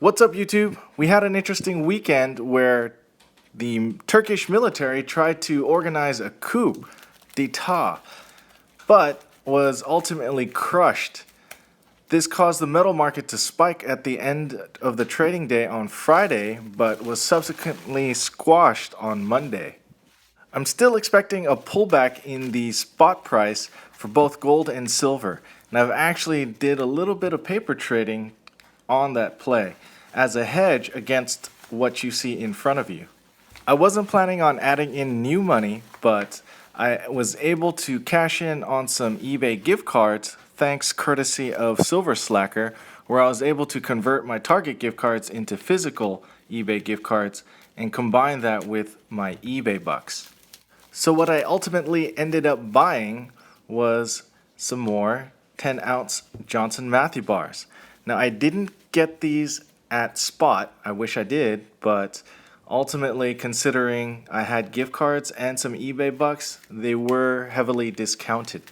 What's up, YouTube? We had an interesting weekend where the Turkish military tried to organize a coup d'etat, but was ultimately crushed. This caused the metal market to spike at the end of the trading day on Friday, but was subsequently squashed on Monday. I'm still expecting a pullback in the spot price for both gold and silver, and I've actually did a little bit of paper trading on that play as a hedge against what you see in front of you. I wasn't planning on adding in new money, but I was able to cash in on some eBay gift cards thanks courtesy of Silver Slacker, where I was able to convert my Target gift cards into physical eBay gift cards and combine that with my eBay bucks. So what I ultimately ended up buying was some more 10-ounce Johnson Matthey bars. Now, I didn't get these at spot. I wish I did, but ultimately, considering I had gift cards and some eBay bucks, they were heavily discounted.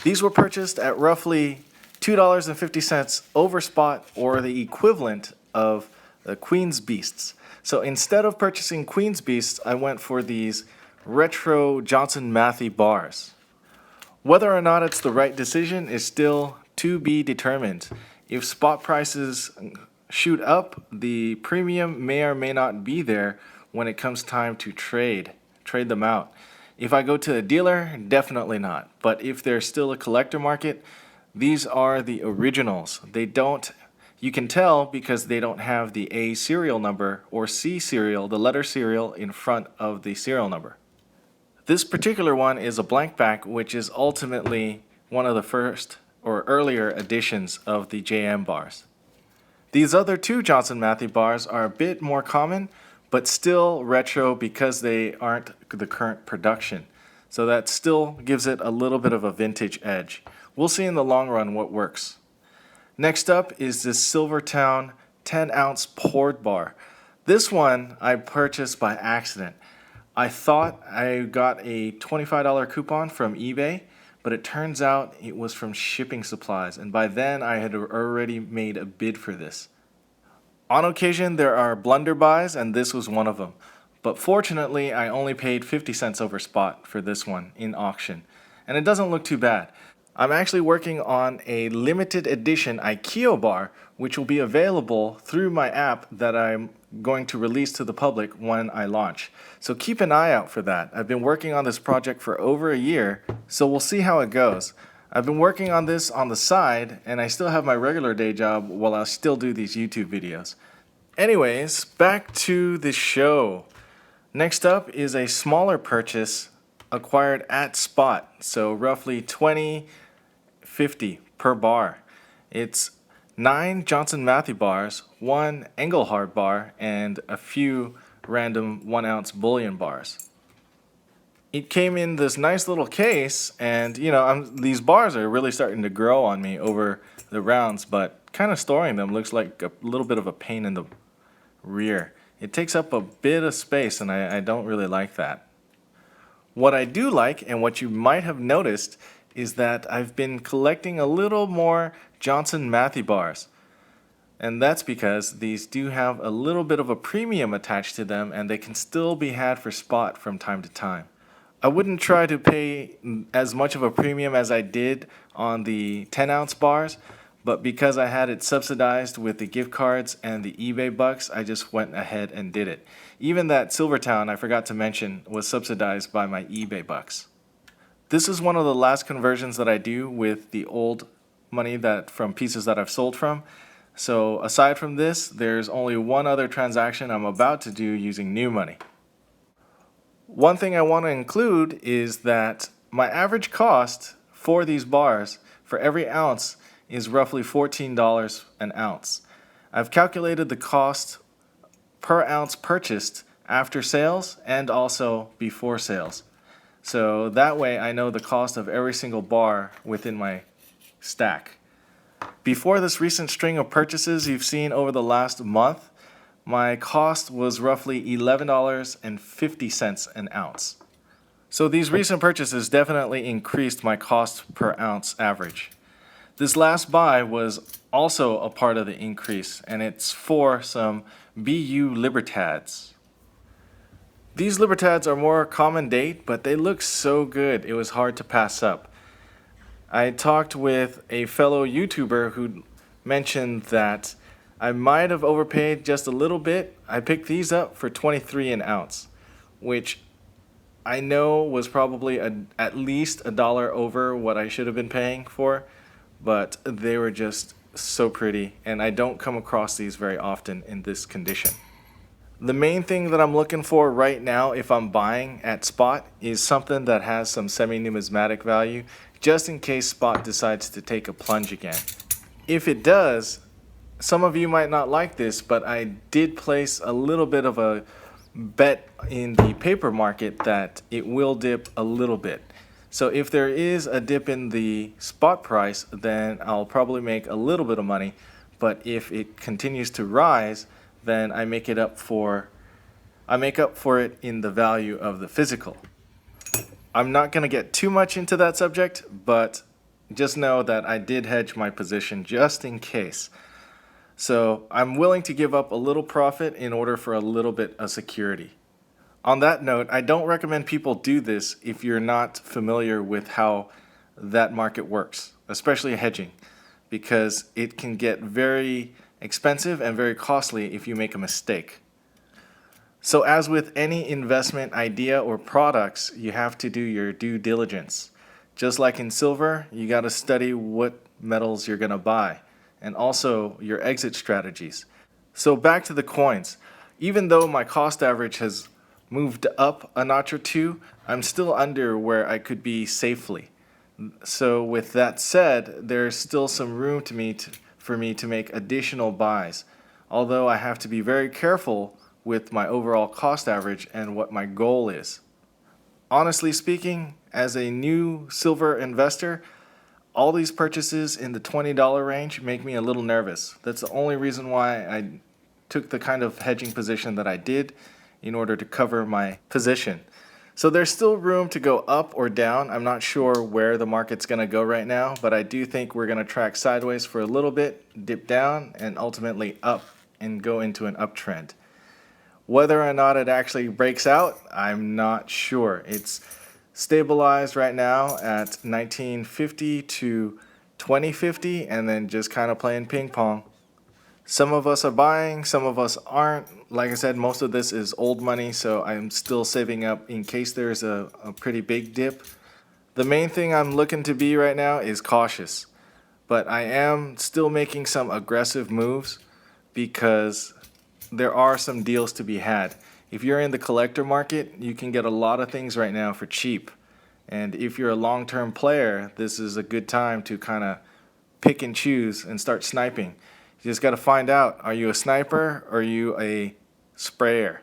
These were purchased at roughly $2.50 over spot, or the equivalent of the Queen's Beasts. So instead of purchasing Queen's Beasts, I went for these retro Johnson Matthey bars. Whether or not it's the right decision is still to be determined. If spot prices shoot up, the premium may or may not be there when it comes time to trade them out. If I go to a dealer, definitely not. But if there's still a collector market, these are the originals. You can tell because they don't have the A serial number or C serial, the letter serial in front of the serial number. This particular one is a blank back, which is ultimately one of the first or earlier editions of the JM bars. These other two Johnson Matthey bars are a bit more common, but still retro because they aren't the current production. So that still gives it a little bit of a vintage edge. We'll see in the long run what works. Next up is this Silvertowne 10-ounce poured bar. This one I purchased by accident. I thought I got a $25 coupon from eBay, but it turns out it was from shipping supplies, and by then I had already made a bid for this. On occasion there are blunder buys, and this was one of them, but fortunately I only paid 50 cents over spot for this one in auction, and it doesn't look too bad. I'm actually working on a limited edition IKEA bar, which will be available through my app that I'm going to release to the public when I launch. So keep an eye out for that. I've been working on this project for over a year, so we'll see how it goes. I've been working on this on the side, and I still have my regular day job while I still do these YouTube videos. Anyways, back to the show. Next up is a smaller purchase acquired at spot, so roughly $20.50 per bar. It's 9 Johnson Matthey bars, 1 Engelhard bar, and a few random 1-ounce bullion bars. It came in this nice little case, and these bars are really starting to grow on me over the rounds, but kind of storing them looks like a little bit of a pain in the rear. It takes up a bit of space, and I don't really like that. What I do like, and what you might have noticed, is that I've been collecting a little more Johnson Matthey bars. And that's because these do have a little bit of a premium attached to them, and they can still be had for spot from time to time. I wouldn't try to pay as much of a premium as I did on the 10-ounce bars, but because I had it subsidized with the gift cards and the eBay bucks, I just went ahead and did it. Even that Silvertowne, I forgot to mention, was subsidized by my eBay bucks. This is one of the last conversions that I do with the old money from pieces that I've sold from. So aside from this, there's only one other transaction I'm about to do using new money. One thing I want to include is that my average cost for these bars for every ounce is roughly $14 an ounce. I've calculated the cost per ounce purchased after sales and also before sales. So that way I know the cost of every single bar within my stack. Before this recent string of purchases you've seen over the last month, my cost was roughly $11.50 an ounce. So these recent purchases definitely increased my cost per ounce average. This last buy was also a part of the increase, and it's for some BU Libertads. These Libertads are more common date, but they look so good it was hard to pass up. I talked with a fellow YouTuber who mentioned that I might have overpaid just a little bit. I picked these up for 23 an ounce, which I know was probably at least $1 over what I should have been paying for, but they were just so pretty, and I don't come across these very often in this condition. The main thing that I'm looking for right now if I'm buying at spot is something that has some semi-numismatic value, just in case spot decides to take a plunge again. If it does, some of you might not like this, but I did place a little bit of a bet in the paper market that it will dip a little bit. So if there is a dip in the spot price, then I'll probably make a little bit of money, but if it continues to rise, then I make up for it in the value of the physical. I'm not going to get too much into that subject, but just know that I did hedge my position just in case. So I'm willing to give up a little profit in order for a little bit of security. On that note, I don't recommend people do this if you're not familiar with how that market works, especially hedging, because it can get very expensive and very costly if you make a mistake. So as with any investment idea or products, you have to do your due diligence. Just like in silver, you got to study what metals you're going to buy and also your exit strategies. So back to the coins. Even though my cost average has moved up a notch or two, I'm still under where I could be safely. So with that said, there's still some room for me to make additional buys, although I have to be very careful with my overall cost average and what my goal is. Honestly speaking, as a new silver investor, all these purchases in the $20 range make me a little nervous. That's the only reason why I took the kind of hedging position that I did in order to cover my position. So there's still room to go up or down. I'm not sure where the market's going to go right now, but I do think we're going to track sideways for a little bit, dip down, and ultimately up and go into an uptrend. Whether or not it actually breaks out, I'm not sure. It's stabilized right now at 1950 to 2050 and then just kind of playing ping pong. Some of us are buying, some of us aren't. Like I said, most of this is old money, so I'm still saving up in case there's a pretty big dip. The main thing I'm looking to be right now is cautious, but I am still making some aggressive moves because there are some deals to be had. If you're in the collector market, you can get a lot of things right now for cheap. And if you're a long-term player, this is a good time to kind of pick and choose and start sniping. You just got to find out, are you a sniper or are you a sprayer?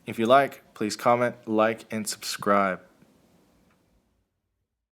If you like, please comment, like, and subscribe.